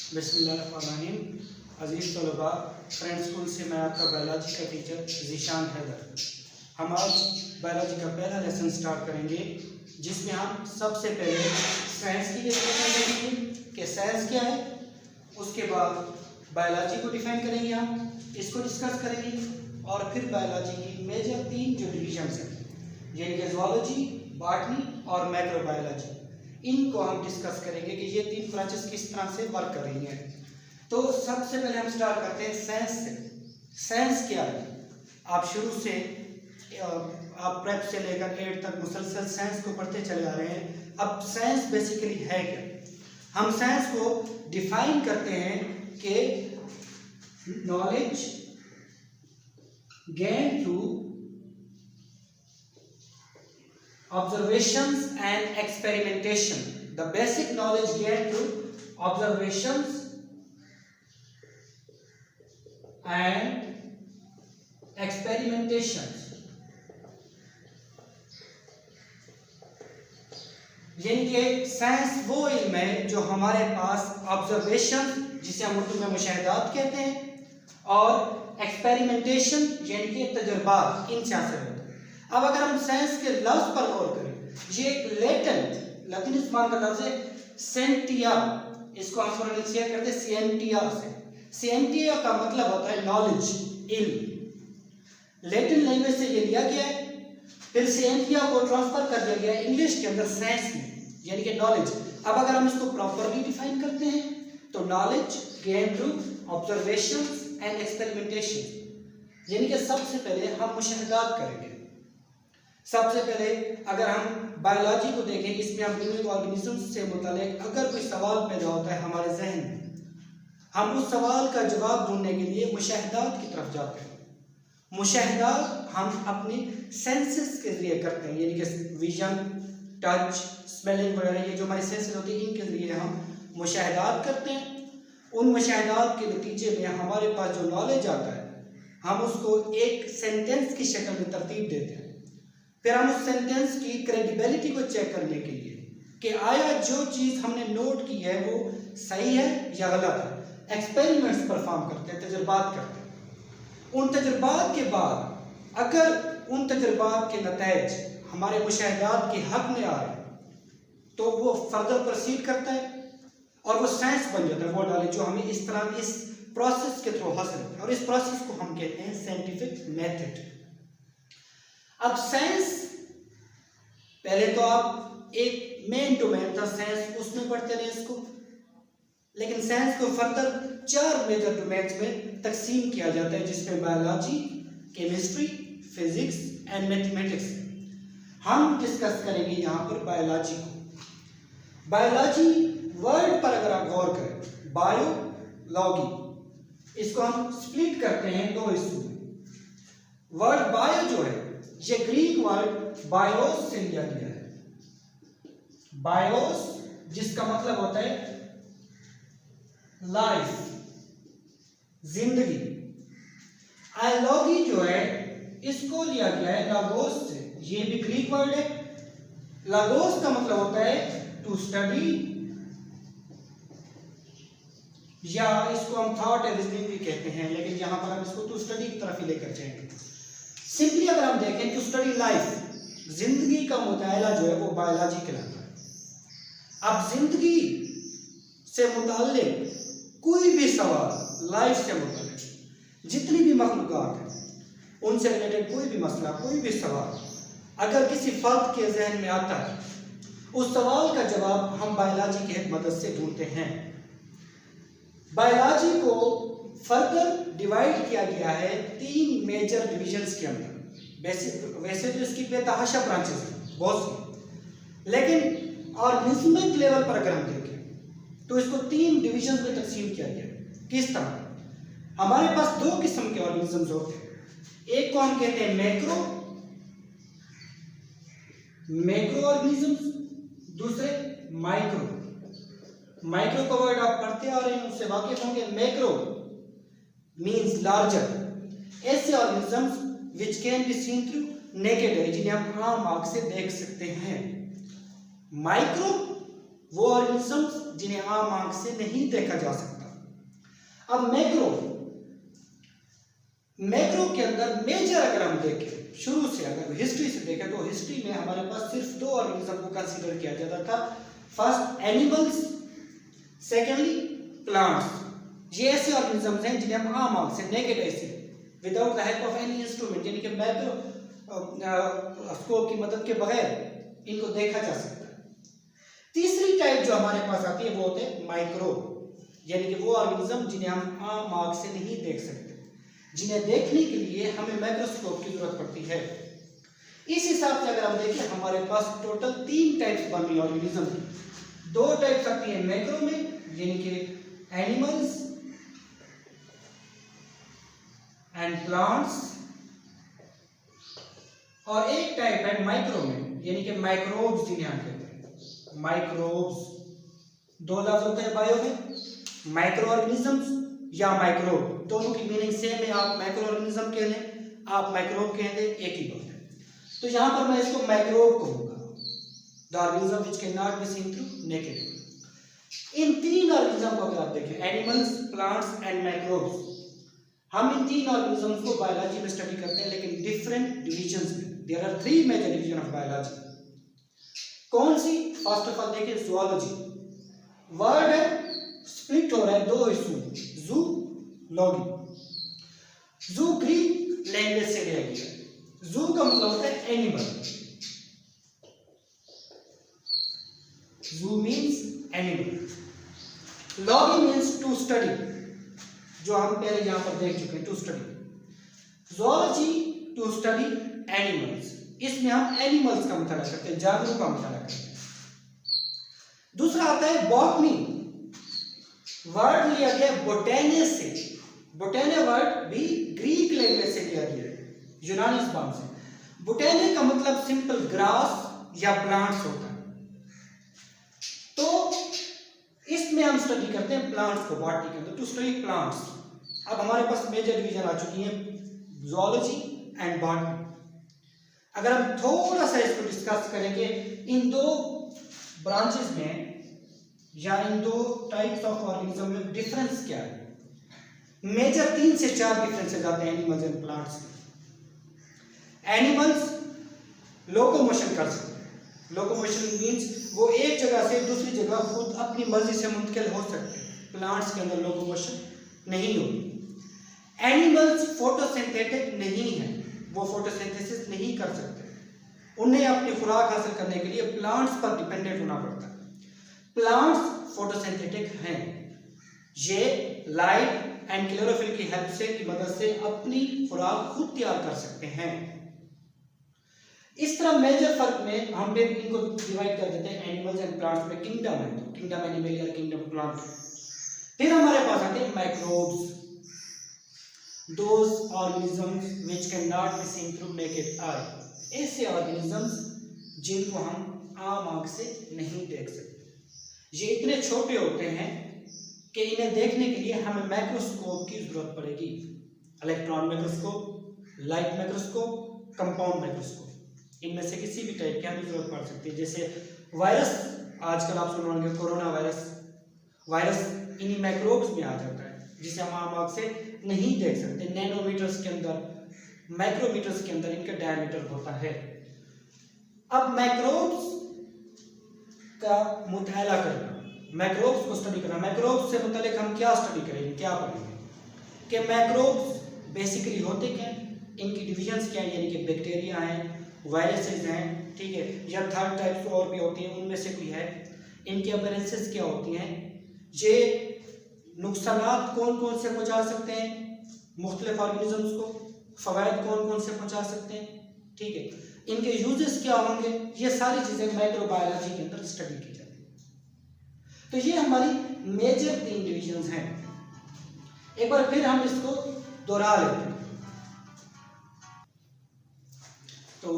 बिस्मिल्लाहिर्रहमानिर्रहीम। अज़ीज़ तलबा, friend school से मैं आपका बायोलॉजी का टीचर ज़ीशान हैदर। हम आज बायोलॉजी का पहला लेसन स्टार्ट करेंगे, जिसमें हम सबसे पहले साइंस की डिस्कशन करेंगे कि साइंस क्या है। उसके बाद बायोलॉजी को डिफाइन करेंगे, हम इसको डिस्कस करेंगे। और फिर बायोलॉजी की मेजर 3 जो डिविजन्स हैं, यानी कि ज़ूलॉजी, बॉटनी और माइक्रोबायोलॉजी, इनको हम डिस्कस करेंगे कि ये 3 ब्रांचेस किस तरह से वर्क कर रही हैं। तो सबसे पहले हम स्टार्ट करते हैं साइंस से। साइंस क्या है? आप शुरू से आप प्रेप से लेकर 8 तक मुसलसल साइंस को पढ़ते चले आ रहे हैं। अब साइंस बेसिकली है क्या? हम साइंस को डिफाइन करते हैं कि knowledge gain through observations and experimentation. The basic knowledge gained through observations and experimentations. यानी कि साइंस वो इल्म है जो हमारे पास ऑब्जर्वेशन, जिसे हम उर्दू में मुशाहिदात कहते हैं, और एक्सपेरिमेंटेशन यानी कि तजुर्बात, इनसे हासिल होता है। अब अगर हम साइंस के लफ्ज पर गौर करें, ये एक लैटिन ज़बान का लफ्ज है सेंटिया। इसको हम प्रोनाउंसिएट करते हैं सिएंटिया से। सिएंटिया का मतलब होता है नॉलेज, इल्म। लैटिन लैंग्वेज से ये लिया गया है, फिर सिएंटिया को ट्रांसफर कर दिया गया है इंग्लिश के अंदर साइंस में, यानी कि नॉलेज। अब अगर हम इसको प्रॉपरली डिफाइन करते हैं तो knowledge gain through observations and experimentation, यानी कि सबसे पहले हम मुशाहिदात करेंगे। सबसे पहले अगर हम बायोलॉजी को देखें, इसमें हम लिविंग ऑर्गेनिजम्स से मुताल्लिक अगर कोई सवाल पैदा होता है हमारे जहन में, हम उस सवाल का जवाब ढूंढने के लिए मुशाहिदात की तरफ जाते हैं। मुशाहिदात हम अपने सेंसेस के जरिए करते हैं, यानी कि विजन, टच, स्मेलिंग वगैरह, ये जो हमारे सेंसेस होते हैं, इनके जरिए हम मुशाहिदात करते हैं। उन मुशाहिदात के नतीजे में हमारे पास जो नॉलेज आता है, हम उसको एक सेंटेंस की शक्ल में तरतीब देते हैं। फिर हम उस सेंटेंस की क्रेडिबिलिटी को चेक करने के लिए कि आया जो चीज़ हमने नोट की है वो सही है या गलत है, एक्सपेरिमेंट्स परफॉर्म करते हैं, तजुर्बात करते हैं। उन तजुर्बात के बाद अगर उन तजुर्बात के नतीजे हमारे मुशाहिदात के हक में आ रहे हैं तो वो फर्दर प्रोसीड करता है और वो साइंस बन जाता है, वो नॉलेज जो हमें इस तरह इस प्रोसेस के थ्रू हासिल होता है। और इस प्रोसेस को हम कहते हैं साइंटिफिक मेथड। अब साइंस, पहले तो आप एक मेन डोमेन था साइंस, उसमें पढ़ते रहे इसको, लेकिन साइंस को फर्दर 4 मेजर डोमेन्स में तकसीम किया जाता है, जिसमें biology, chemistry, physics and mathematics. हम डिस्कस करेंगे यहाँ पर बायोलॉजी को। बायोलॉजी वर्ड पर अगर आप गौर करें, बायोलॉजी, इसको हम स्प्लिट करते हैं 2 हिस्सों में। वर्ड बायो जो है, ये ग्रीक वर्ड बायोस से लिया गया है। बायोस जिसका मतलब होता है लाइफ, जिंदगी। आयोलॉजी जो है, इसको लिया गया है लागोस से, ये भी ग्रीक वर्ड है। लागोस का मतलब होता है टू स्टडी, या इसको हम थॉट एंड रीजनिंग भी कहते हैं, लेकिन यहां पर हम इसको टू स्टडी की तरफ ही लेकर जाएंगे। सिंपली अगर हम देखें टू स्टडी लाइफ, जिंदगी का मुताला जो है वो बायोलॉजी कहलाता है। अब जिंदगी से मुताल्लिक कोई भी सवाल, लाइफ से मुताल्लिक जितनी भी मखलूक़ात हैं, उनसे रिलेटेड कोई भी मसला, कोई भी सवाल अगर किसी फर्द के जहन में आता है, उस सवाल का जवाब हम बायोलॉजी की मदद से ढूंढते हैं। बायोलॉजी को फर्दर डिवाइड किया गया है 3 मेजर डिविजन्स के अंदर। वैसे तो इसकी बेतहाशा ब्रांचेस हैं, बहुत सी, लेकिन ऑर्गेनिज्मिक लेवल पर अगर हम देखें तो इसको 3 डिविजन्स में तकसीम किया गया है। किस तरह? हमारे पास 2 किस्म के ऑर्गेनिजम्स होते हैं। एक को हम कहते हैं मैक्रो ऑर्गेनिजम्स, दूसरे माइक्रो। माइक्रो का वर्ड आप पढ़ते आ रहे हैं, उससे वाकिफ होंगे। मैक्रो मीन्स लार्जर, ऐसे organisms which can be seen through naked eye, जिन्हें हम आम आंख से देख सकते हैं। माइक्रो वो ऑर्गेनिजम्स जिन्हें आम आंख से नहीं देखा जा सकता। अब मैक्रो के अंदर मेजर अगर हम देखें, शुरू से अगर हिस्ट्री से देखें तो हिस्ट्री में हमारे पास सिर्फ दो ऑर्गेनिज्म को कंसीडर किया जाता था। First animals, secondly plants. ये ऐसे ऑर्गेनिजम्स हैं जिन्हें हम आम आंख से नेकेड ऐसे without the help of any instrument यानी कि माइक्रोस्कोप की मदद के बगैर इनको देखा जा सकता है। तीसरी टाइप जो हमारे पास आती है वो होते हैं माइक्रोब, यानी कि वो ऑर्गेनिज्म जिन्हें हम आम आंख से नहीं देख सकते, जिन्हें देखने के लिए हमें माइक्रोस्कोप की जरूरत पड़ती है। इस हिसाब से अगर हम देखें हमारे पास टोटल 3 टाइप्स बन रही ऑर्गेनिज्म की। 2 टाइप्स आती है मैक्रो में यानी कि एनिमल्स एंड प्लांट्स, और एक टाइप है माइक्रो में यानी कि माइक्रोब्स जिन्हें हम कहते हैं। माइक्रोब्स 2 लफ्ज होते हैं बायो में, माइक्रो ऑर्गेनिजम्स या माइक्रोब, दोनों की मीनिंग सेम है। आप माइक्रो ऑर्गेनिज्म कह लें, आप माइक्रोब कह दें, एक ही बात है। तो यहां पर मैं इसको माइक्रोब कहूंगा, the organism which can not be seen through naked. इन 3 ऑर्गेनिज्म को अगर आप देखें, एनिमल्स, प्लांट्स एंड माइक्रोब्स, हम इन 3 ऑर्गेनिज्म को बायोलॉजी में स्टडी करते हैं लेकिन डिफरेंट डिविजन्स में। There are 3 major division of biology. कौन सी? फर्स्ट ऑफ ऑल देखिए जूलॉजी, वर्ड है स्प्लिट हो रहा है 2 हिस्सों, जू लॉगी। जू ग्रीक लैंग्वेज से लिया गया है। जू का मतलब होता है animal, zoo means animal, logy means to study, जो हम पहले यहां पर देख चुके हैं, to study. Zoology to study animals, इसमें हम एनिमल्स का मतलब करते हैं, जानवरों का मतलब करते हैं। दूसरा आता है बॉटनी, वर्ड लिया गया बोटेने से। बोटेने वर्ड भी ग्रीक लैंग्वेज से लिया गया है, यूनानी जबान से। बोटेने का मतलब सिंपल ग्रास या प्लांट्स होता है। तो इसमें हम स्टडी करते हैं प्लांट्स को, बॉटनी के अंदर टू स्टडी प्लांट्स। अब हमारे पास मेजर डिवीजन आ चुकी है, जूलॉजी एंड बॉटनी। अगर हम थोड़ा सा इसको डिस्कस करेंगे, इन 2 ब्रांचेस में या इन 2 टाइप्स ऑफ ऑर्गेनिज्म में डिफरेंस क्या है। मेजर 3 से 4 डिफरेंसेस आते हैं एनिमल्स एंड प्लांट्स में। एनिमल्स लोकोमोशन कर सकते हैं, लोकोमोशन मींस वो एक जगह से दूसरी जगह खुद अपनी मर्जी से मुंतकिल हो सकते हैं। प्लांट्स के अंदर लोकोमोशन नहीं होगी। एनिमल्स फोटोसिंथेटिक नहीं है, वो फोटोसिंथेसिस नहीं कर सकते, उन्हें अपनी खुराक हासिल करने के लिए प्लांट्स पर डिपेंडेंट होना पड़ता है। प्लांट्स फोटोसिंथेटिक हैं, ये लाइट एंड क्लोरोफिल की हेल्प से की मदद से अपनी खुराक खुद तैयार कर सकते हैं। इस तरह मेजर फर्क में हम भी इनको डिवाइड कर देते हैं एनिमल्स एंड प्लांट्स में। किंगडम है, किंगडम एनिमल या किंगडम प्लांट। फिर हमारे पास आते हैं microbes, those organisms which can not be seen through naked eye. ऐसे ऑर्गेनिजम्स जिनको हम आम आंख से नहीं देख सकते, ये इतने छोटे होते हैं कि इन्हें देखने के लिए हमें माइक्रोस्कोप की जरूरत पड़ेगी। Electron microscope, light microscope, compound microscope, इनमें से किसी भी टाइप की हमें जरूरत पड़ सकती है। जैसे वायरस, आजकल आप सुन रहे होंगे कोरोना वायरस, वायरस इन्हीं माइक्रोब्स में आ जाता है जिसे हम आम आंख से नहीं देख सकते। नैनोमीटर्स के अंदर, माइक्रोमीटर्स के अंदर इनका डायमीटर होता है। अब माइक्रोब्स का मुताला करना, माइक्रोब्स को स्टडी करना, माइक्रोब्स से मुतालिक हम क्या स्टडी करेंगे, क्या पढ़ेंगे कि माइक्रोब्स बेसिकली होते क्या हैं, इनकी डिविजन्स क्या हैं, यानी कि बैक्टीरिया हैं, वायरसेस हैं, ठीक है, या 3rd टाइप्स और भी होती हैं, उनमें से कोई है। इनकी अपीयरेंसेस क्या होती हैं, ये नुकसानात कौन कौन से पहुँचा सकते हैं मुख्तलिफ ऑर्गेनिजम्स को, फ़वाइद कौन कौन से पहुँचा सकते हैं, ठीक है, इनके यूजेस क्या होंगे, ये सारी चीज़ें माइक्रोबायोलॉजी के अंदर स्टडी की जाती है। तो ये हमारी मेजर 3 डिविजन्स हैं। एक बार फिर हम इसको दोहरा लेते हैं। तो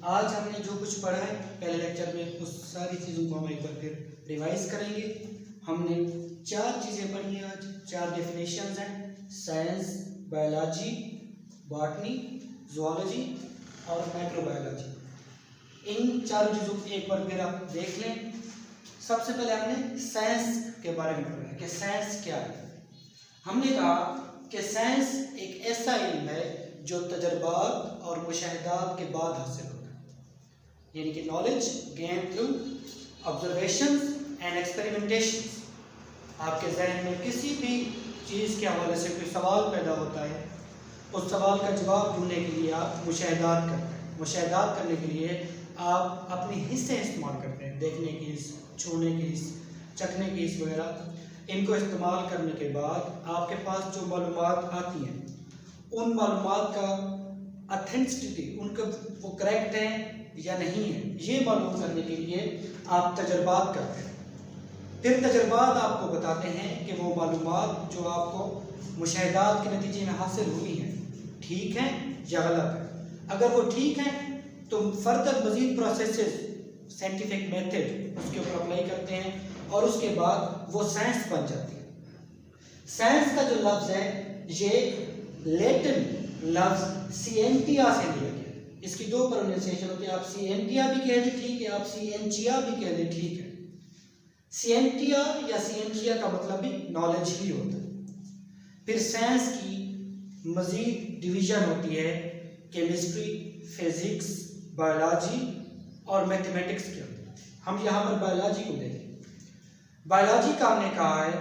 आज हमने जो कुछ पढ़ा है पहले लेक्चर में, उस सारी चीज़ों को हम एक बार फिर रिवाइज करेंगे। हमने 4 चीज़ें पढ़ी हैं आज, 4 डेफिनेशंस हैं, साइंस, बायोलॉजी, बॉटनी, जूलॉजी और माइक्रोबायोलॉजी। इन 4 चीज़ों को एक बार फिर आप देख लें। सबसे पहले हमने साइंस के बारे में पढ़ा कि साइंस क्या है। हमने कहा कि साइंस एक ऐसा इल्म है जो तजर्बात और मुशाहिदात के बाद हासिल होता है, यानी कि knowledge gain through observations and experimentations. आपके जहन में किसी भी चीज़ के हवाले से कोई सवाल पैदा होता है, उस सवाल का जवाब ढूंढने के लिए आप मुशाहिदात करते हैं। मुशाहिदात करने के लिए आप अपने हिस्से इस्तेमाल करते हैं, देखने की हिस्स, छूने की हिस्स, चखने की हिस्स वगैरह। इनको इस्तेमाल करने के बाद आपके पास जो मालूमात आती हैं, उन मालूमात का ऑथेंटिसिटी, उनका वो करेक्ट है या नहीं है, ये मालूम करने के लिए आप तजर्बात करते हैं। फिर तजर्बात आपको बताते हैं कि वो मालूमात जो आपको मुशाहिदात के नतीजे में हासिल हुई हैं ठीक है या गलत है। अगर वो ठीक है तो फर्दर मज़ीद प्रोसेसेस, साइंटिफिक मेथड उसके ऊपर अप्लाई करते हैं और उसके बाद वो साइंस बन जाती है। साइंस का जो लफ्ज़ है ये लैटिन लफ्ज़ सिएंटिया से लिया गया। इसकी दो प्रोनाउंसिएशन होती है, आप सिएंटिया भी कह दें ठीक है, आप सिएंचिया भी कह दें ठीक है। सिएंटिया या सिएंचिया का मतलब भी नॉलेज ही होता है। फिर साइंस की मज़ीद डिवीज़न होती है केमिस्ट्री, फिज़िक्स, बायोलॉजी और मैथमेटिक्स की होती है। हम यहाँ पर बायोलॉजी को देखें। बायोलॉजी का हमने कहा है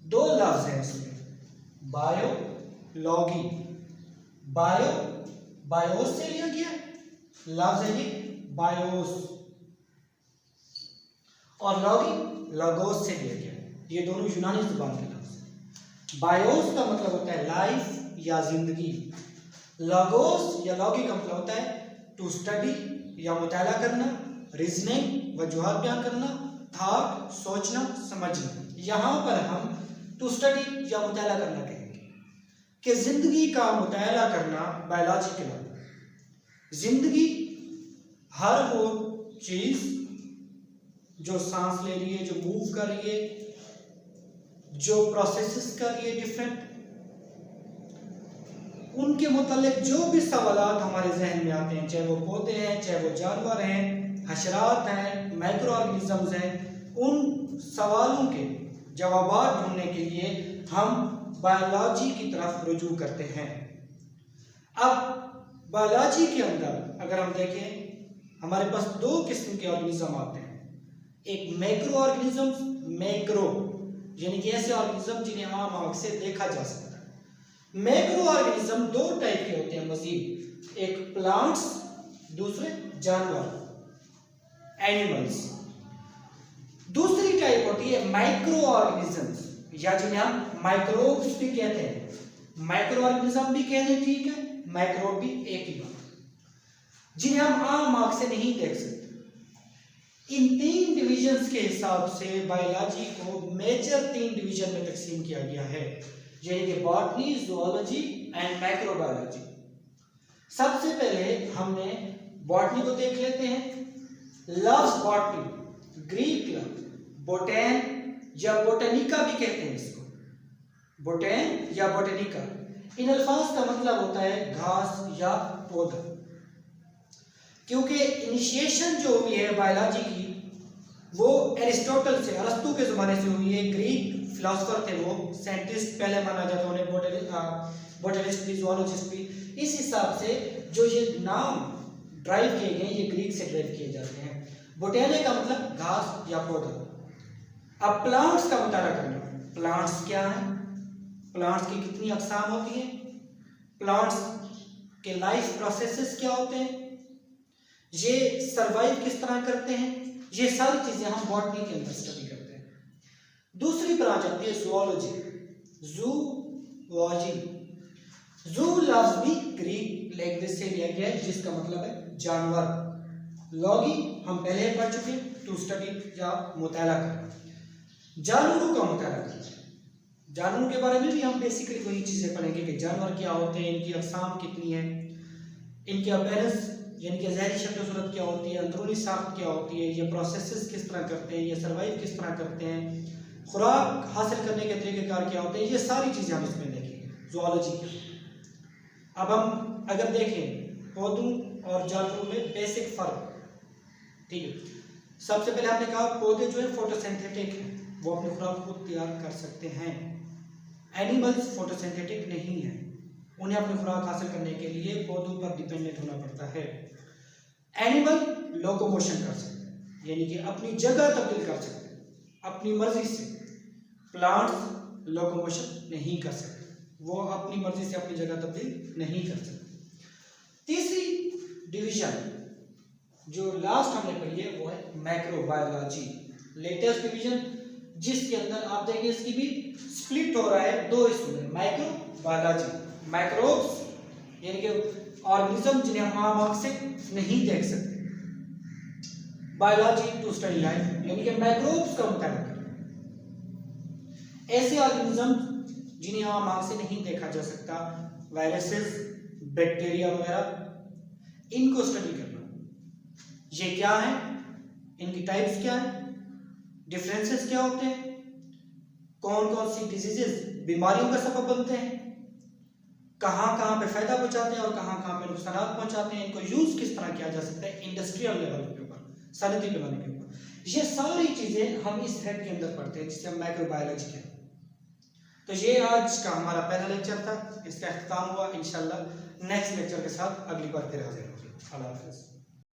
दो लफ्ज़ हैं इसमें, बायो, लॉगी। बायो बायोस से लिया गया लफ्ज़ है ये बायोस, और लॉगी लॉगोस से लिया गया। ये दोनों यूनानी ज़ुबान के लफ्ज़ हैं। बायोस का मतलब होता है लाइफ या जिंदगी। लॉगोस या लॉगी का मतलब होता है टू स्टडी या मुताला करना, रीजनिंग वजूहात बयान करना, थॉट सोचना समझना। यहाँ पर हम टू स्टडी या मुताला करना कहेंगे कि जिंदगी का मुताला करना बायोलॉजी के नाम। जिंदगी हर वो चीज़ जो सांस ले रही है, जो मूव कर रही है, जो प्रोसेसेस कर रही है डिफरेंट, उनके मुतालिक जो भी सवालात हमारे जहन में आते हैं, चाहे वो पौधे हैं, चाहे वो जानवर हैं, हशरात हैं, माइक्रो ऑर्गेनिजम्स हैं, उन सवालों के जवाब ढूंढने के लिए हम बायोलॉजी की तरफ रुजू करते हैं। अब बायोलॉजी के अंदर अगर हम देखें, हमारे पास दो किस्म के ऑर्गेनिज्म आते हैं। एक मैक्रो ऑर्गेनिज्म, मैक्रो यानी कि ऐसे ऑर्गेनिज्म जिन्हें आम आंख से देखा जा सकता है। मैक्रो ऑर्गेनिज्म दो टाइप के होते हैं मजीद, एक प्लांट्स, दूसरे जानवर, एनिमल्स। दूसरी टाइप होती है माइक्रो ऑर्गेनिजम्स या जिन्हें हम माइक्रोब्स भी कहते हैं। माइक्रो ऑर्गेनिज्म भी कहते हैं ठीक है, माइक्रोब भी एक ही बात, जिन्हें हम आम आंख से नहीं देख सकते। इन तीन डिविजन्स के हिसाब से बायोलॉजी को मेजर तीन डिवीजन में तकसीम किया गया है, यानी कि बॉटनी, ज़ूलॉजी एंड माइक्रोबायोलॉजी। सबसे पहले हमने बॉटनी को देख लेते हैं। लफ्ज़ बॉटनी ग्रीक लफ्ज़ बोटेन या बोटेनिका भी कहते हैं इसको, बोटेन या बोटेनिका। इन अल्फाज का मतलब होता है घास या पौधा। क्योंकि इनिशिएशन जो हुई है बायोलॉजी की वो एरिस्टोटल से, अरस्तु के ज़माने से हुई है। ग्रीक फिलोसोफर थे वो, साइंटिस्ट पहले माना जाता है उन्हें, बोटेनिस्ट भी, ज़ूलॉजिस्ट भी। इस हिसाब से जो ये नाम ड्राइव किए गए ये ग्रीक से ड्राइव किए जाते हैं। बोटेने का मतलब घास या पौधा। अब प्लांट्स का मुताला करना, प्लांट्स क्या है, प्लांट्स की कितनी अक़साम होती हैं, प्लांट्स के लाइफ प्रोसेसेस क्या होते हैं, ये सर्वाइव किस तरह करते हैं, ये सारी चीजें हम बॉटनी के अंदर स्टडी करते हैं। दूसरी ब्रांच आती है ज़ूलॉजी। ज़ू लफ्ज़ भी ग्रीक लैंग्वेज से लिया गया है जिसका मतलब है जानवर। लॉगी हम पहले पढ़ चुके, टू स्टडी या मुताला करना। जानवरों का मुताला करना, जानवरों के बारे में भी हम बेसिकली वही चीज़ें पढ़ेंगे कि जानवर क्या होते हैं, इनकी अक़साम कितनी है, इनके अपीयरेंस यानी कि ज़ाहिरी शक्ल सूरत क्या होती है, अंदरूनी साख्त क्या होती है, ये प्रोसेसेस किस तरह करते हैं, ये सर्वाइव किस तरह करते हैं, खुराक हासिल करने के तरीक़ेकार क्या होते हैं, ये सारी चीज़ें हम इसमें देखेंगे ज़ूलॉजी की। अब हम अगर देखें पौधों और जानवरों में बेसिक फ़र्क, ठीक है। सबसे पहले आपने कहा पौधे जो है फोटोसिंथेटिक हैं, वो अपनी खुराक खुद तैयार कर सकते हैं। एनिमल्स फोटोसिंथेटिक नहीं है, उन्हें अपनी खुराक हासिल करने के लिए पौधों पर डिपेंडेंट होना पड़ता है। एनिमल लोकोमोशन कर सकते हैं, यानी कि अपनी जगह तब्दील कर सकते हैं अपनी मर्जी से। प्लांट्स लोकोमोशन नहीं कर सकते, वो अपनी मर्जी से अपनी जगह तब्दील नहीं कर सकते। तीसरी डिवीजन जो लास्ट हमने पढ़ी है वो है मैक्रोबायोलॉजी, लेटेस्ट डिवीजन, जिसके अंदर आप देखेंगे इसकी भी स्प्लिट हो रहा है दो हिस्सों में। माइक्रोबायोलॉजी, माइक्रोब्स यानी कि ऑर्गेनिज्म जिन्हें हम आम आंख से नहीं देख सकते, बायोलॉजी टू स्टडी लाइफ यानी कि माइक्रोब्स का मुताबिक ऐसे ऑर्गेनिज्म जिन्हें आम आंख से नहीं देखा जा सकता, वायरसेस, बैक्टीरिया वगैरह, इनको स्टडी करना। ये क्या है, इनकी टाइप्स क्या है, डिफरेंसेस क्या होते हैं, कौन कौन सी डिजीजेस बीमारियों का सबब बनते हैं, कहाँ कहाँ पे फायदा पहुंचाते हैं और कहाँ कहाँ पे नुकसान पहुंचाते हैं, इनको यूज किस तरह किया जा सकता है इंडस्ट्रियल लेवल के ऊपर, सनती पैमाने के ऊपर। ये सारी चीजें हम इस हेड के अंदर पढ़ते हैं जिसे हम माइक्रोबायोलॉजी कहते हैं। तो ये आज का हमारा पहला लेक्चर था, इसका अख्ताम हुआ। इंशाल्लाह नेक्स्ट लेक्चर के साथ अगली बार फिर हाजिर होंगे। अल्लाह हाफ़िज़।